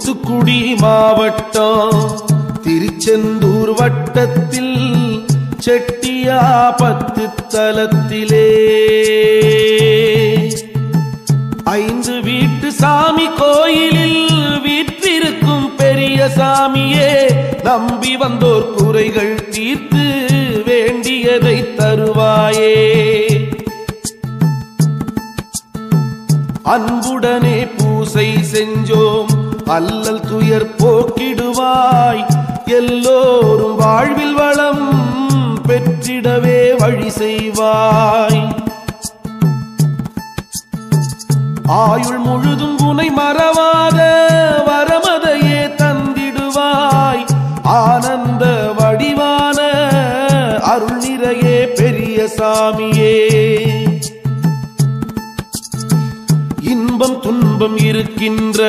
தூத்துக்குடி மாவட்டம் திருச்செந்தூர் வட்டத்தில் செட்டியாபத்து தலத்திலே 5 வீட்டு சாமி கோயிலில் வீற்றிருக்கும் பெரிய சாமியே, நம்பி வந்தோர் குறைகள் தீர்த்து வேண்டியதை தருவாயே. அன்புடனே பூசை செஞ்சோம், அல்லல் துயர் போக்கிடுவாய். எல்லோரும் வாழ்வில் வளம் பெற்றிடவே வழி செய்வாய். ஆயுள் முழுதும் உனை மறவாத வரமதையே தந்திடுவாய். ஆனந்த வடிவான அருள் நிறையே பெரிய சாமியே. இன்பம் துன்பம் இருக்கின்ற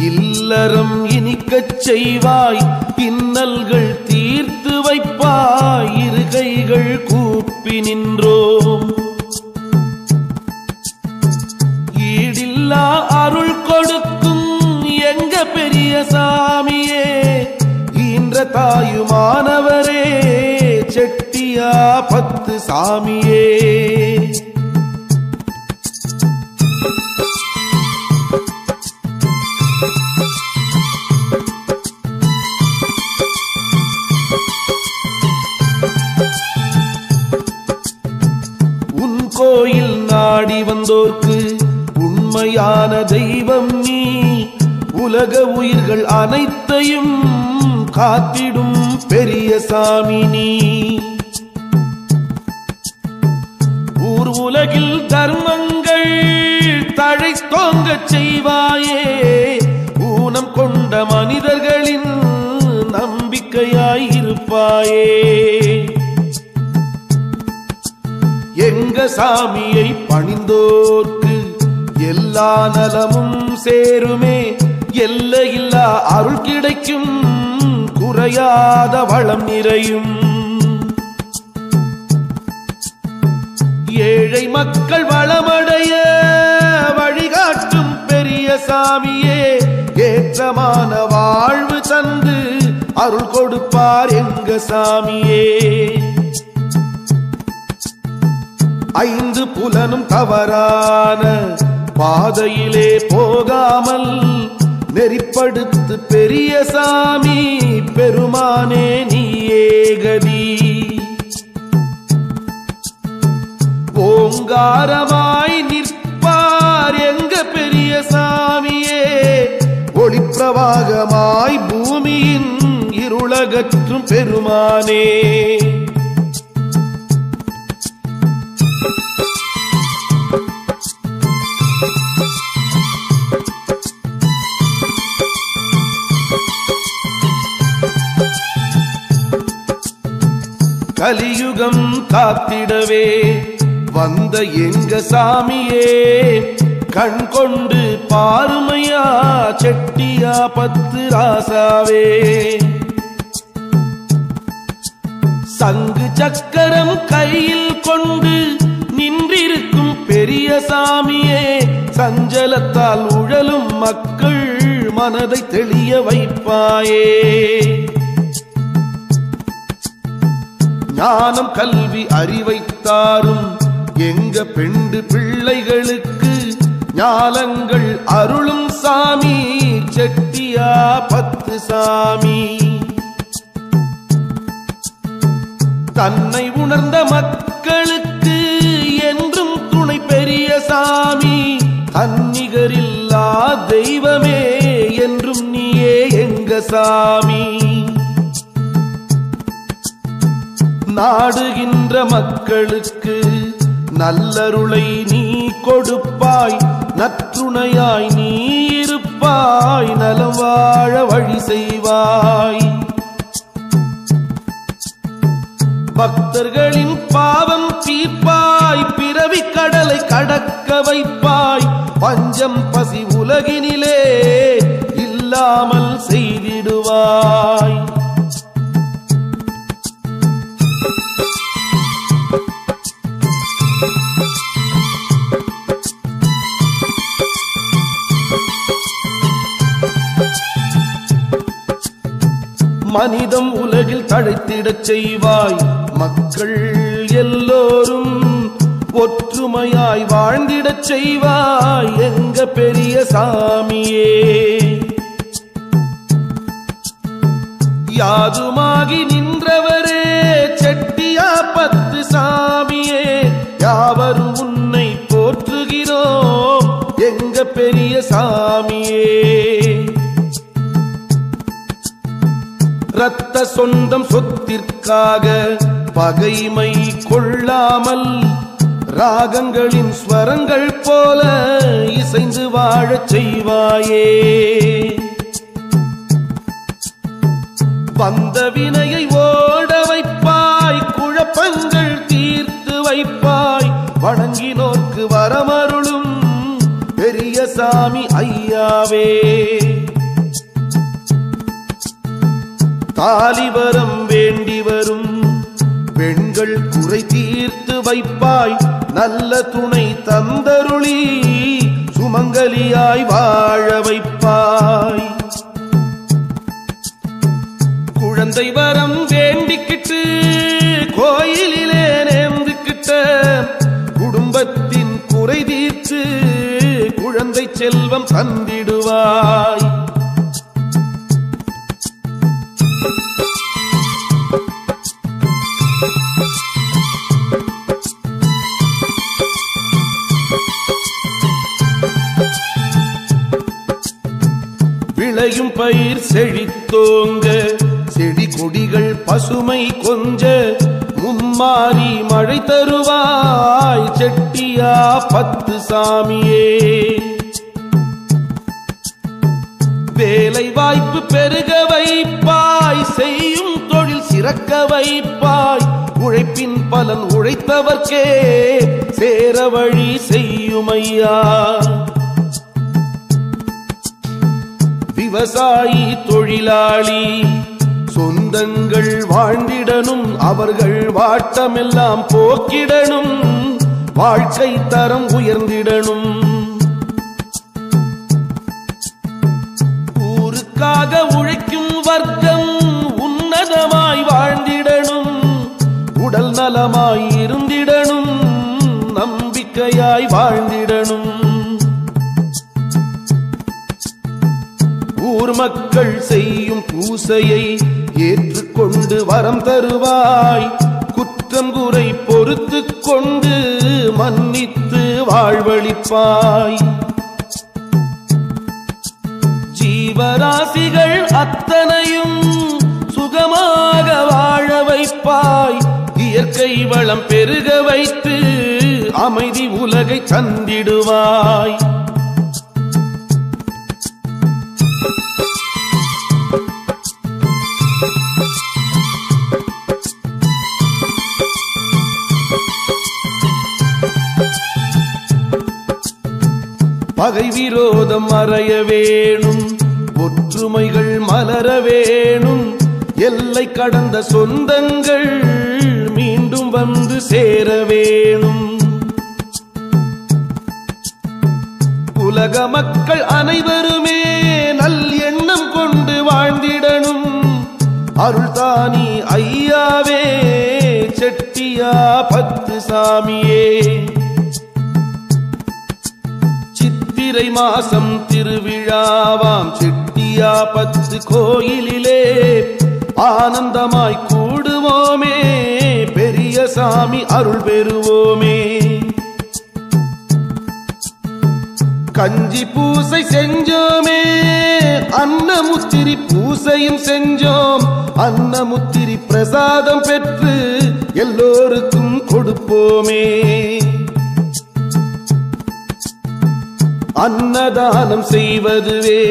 இல்லறம் இனிக்கச் செய்வாய். இன்னல்கள் தீர்த்து வைப்பாய். இரு கைகள் கூப்பி நின்றோம். ஈடில்லா அருள் கொடுக்கும் எங்க பெரிய சாமியே, ஈன்ற தாயுமானவரே செட்டியாபத்து சாமியே. உன் கோயில் நாடி வந்தோர்க்கு உண்மையான தெய்வம் நீ. உலக உயிர்கள் அனைத்தையும் காத்திடும் பெரிய சாமி நீ. ஊர் உலகில் தர்மங்கள் தழைத்தோங்கச் செய்வாயே. ஊனம் கொண்ட மனிதர்களின் நம்பிக்கையாயிருப்பாயே. எங்க சாமியை பணிந்தோர்க்கு எல்லா நலமும் சேருமே. எல்லையில்லா அருள் கிடைக்கும், குறையாத வளம் நிறையும். ஏழை மக்கள் வளமடைய வழிகாட்டும் பெரிய சாமியே, ஏற்றமான வாழ்வு தந்து அருள் கொடுப்பார் எங்க சாமியே. 5 புலனும் தவறான பாதையிலே போகாமல் நெறிப்படுத்து பெரிய சாமி பெருமானே நீயே கதி. ஓங்காரமாய் நிற்பார் எங்க பெரிய சாமியே, ஒளிப்பிரவாகமாய் பூமியின் இருளகற்றும் பெருமானே. கலியுகம் காத்திடவே வந்த எங்க சாமியே, கண் கொண்டு பாருமையா செட்டியாபத்து ராசாவே. சங்கு சக்கரம் கையில் கொண்டு நின்றிருக்கும் பெரிய சாமியே, சஞ்சலத்தால் உழலும் மக்கள் மனதை தெளிய வைப்பாயே. ஞானம் கல்வி அறிவைத்தாரும் எங்க பெண்டு பிள்ளைகளுக்கு ஞானங்கள் அருளும் சாமி செட்டியாபத்து சாமி. தன்னை உணர்ந்த மக்களுக்கு என்றும் துணை பெரிய சாமி. தன்னிகரில்லா தெய்வமே என்றும் நீயே எங்க சாமி. நாடுகின்ற மக்களுக்கு நல்லருளை நீ கொடுப்பாய். நற்றுணையாய் நீ இருப்பாய். நலம் வாழ வழி செய்வாய். பக்தர்களின் பாவம் தீர்ப்பாய். பிறவி கடலை கடக்க வைப்பாய். பஞ்சம் பசி உலகினிலே இல்லாமல் செய்திடுவாய். மனிதம் உலகில் தழைத்திடச் செய்வாய். மக்கள் எல்லோரும் ஒற்றுமையாய் வாழ்ந்திடச் செய்வாய் எங்க பெரிய சாமியே. யாதுமாகி நின்றவரே செட்டியாபத்து சாமியே, யாவரும் உன்னை போற்றுகிறோம் எங்க பெரிய சாமியே. இரத்த சொந்தம் சொத்திற்காக பகைமை கொள்ளாமல் ராகங்களின் ஸ்வரங்கள் போல இசைந்து வாழச் செய்வாயே. வந்த வினையை ஓட வைப்பாய், குழப்பங்கள் தீர்த்து வைப்பாய், வணங்கினோர்க்கு வரமருளும் பெரிய சாமி ஐயாவே. தாலிவரம் வேண்டி வரும் பெண்கள் குறை தீர்த்து வைப்பாய், நல்ல துணை தந்தருளி சுமங்கலியாய் வாழ வைப்பாய். குழந்தை வரம் வேண்டிக்கிட்டு கோயிலிலே நேர்ந்துக்கிட்ட குடும்பத்தின் குறை தீர்த்து குழந்தை செல்வம் தந்திடுவாய். விளையும் பயிர் செழித்தோங்க, செடி கொடிகள் பசுமை கொஞ்ச, மும்மாரி மழை தருவாய் செட்டியாபத்து சாமியே. வேலை வாய்ப்பு பெருக வைப்பாய், செய்யும் தொழில் சிறக்க வைப்பாய், உழைப்பின் பலன் உழைத்தவர்க்கே சேர வழி செய்யுமையா. விவசாயி தொழிலாளி சொந்தங்கள் வாழ்ந்திடனும், அவர்கள் வாட்டமெல்லாம் போக்கிடனும், வாழ்க்கை தரம் உயர்ந்திடனும். ஊருக்காக உழைக்கும் வர்க்கம் உன்னதமாய் வாழ்ந்திடனும், உடல் நலமாய் இருந்திடனும், நம்பிக்கையாய் வாழ்ந்திடனும். ஊர் மக்கள் செய்யும் பூசையை ஏற்றுக்கொண்டு வரம் தருவாய், குற்றம் குறை பொறுத்து கொண்டு மன்னித்து வாழ்வளிப்பாய். ஜீவராசிகள் அத்தனையும் சுகமாக வாழ வைப்பாய், இயற்கை வளம் பெருக வைத்து அமைதி உலகை தந்திடுவாய். பகை விரோதம் மறைய வேணும், ஒற்றுமைகள் மலர வேணும், எல்லை கடந்த சொந்தங்கள் மீண்டும் வந்து சேர வேணும். உலக மக்கள் அனைவருமே நல் எண்ணம் கொண்டு வாழ்ந்திடனும், அருள்தானி ஐயாவே செட்டியாபத்து சாமியே. சித்திரை மாசம் திருவிழாவாம் செட்டியாபத்து கோயிலிலே ஆனந்தமாய் கூடுவோமே, பெரிய சாமி அருள் பெறுவோமே. கஞ்சி பூசை செஞ்சோமே, அன்னமுத்திரி பூசையும் செஞ்சோம், அன்னமுத்திரி பிரசாதம் பெற்று எல்லோருக்கும் கொடுப்போமே. அன்னதானம் செய்வதுவே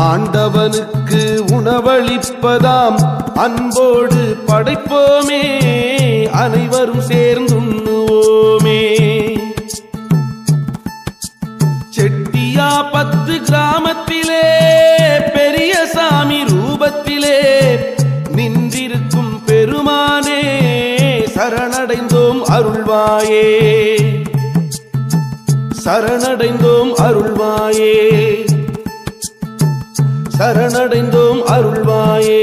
ஆண்டவனுக்கு உணவளிப்பதாம், அன்போடு படைப்போமே, அனைவரும் சேர்ந்துண்ணுவோமே. செட்டியாபத்து கிராமத்திலே பெரிய சாமி ரூபத்திலே நின்றிருக்கும் பெருமானே, சரணடைந்தோம் அருள்வாயே, சரணடைந்தோம் அருள்வாயே, சரணடைந்தோம் அருள்வாயே.